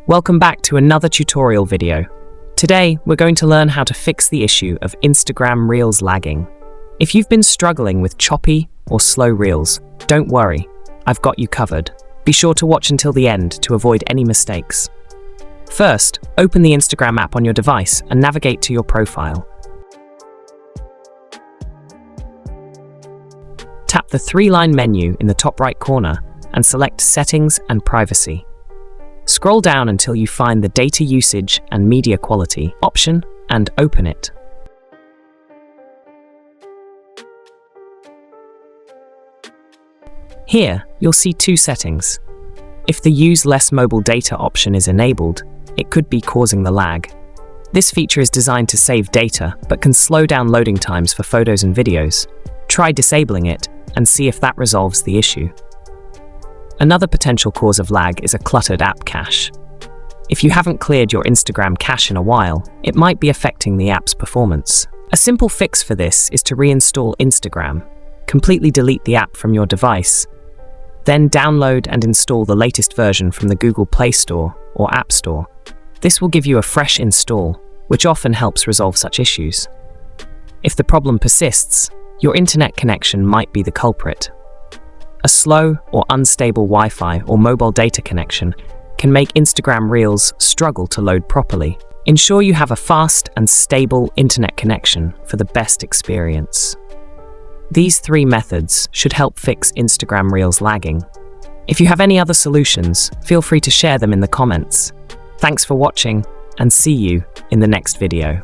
Welcome back to another tutorial video. Today, we're going to learn how to fix the issue of Instagram Reels lagging. If you've been struggling with choppy or slow Reels, don't worry, I've got you covered. Be sure to watch until the end to avoid any mistakes. First, open the Instagram app on your device and navigate to your profile. Tap the three-line menu in the top right corner and select Settings and Privacy. Scroll down until you find the Data Usage and Media Quality option and open it. Here, you'll see two settings. If the Use Less Mobile Data option is enabled, it could be causing the lag. This feature is designed to save data, but can slow down loading times for photos and videos. Try disabling it and see if that resolves the issue. Another potential cause of lag is a cluttered app cache. If you haven't cleared your Instagram cache in a while, it might be affecting the app's performance. A simple fix for this is to reinstall Instagram. Completely delete the app from your device, then download and install the latest version from the Google Play Store or App Store. This will give you a fresh install, which often helps resolve such issues. If the problem persists, your internet connection might be the culprit. A slow or unstable Wi-Fi or mobile data connection can make Instagram Reels struggle to load properly. Ensure you have a fast and stable internet connection for the best experience. These three methods should help fix Instagram Reels lagging. If you have any other solutions, feel free to share them in the comments. Thanks for watching, and see you in the next video.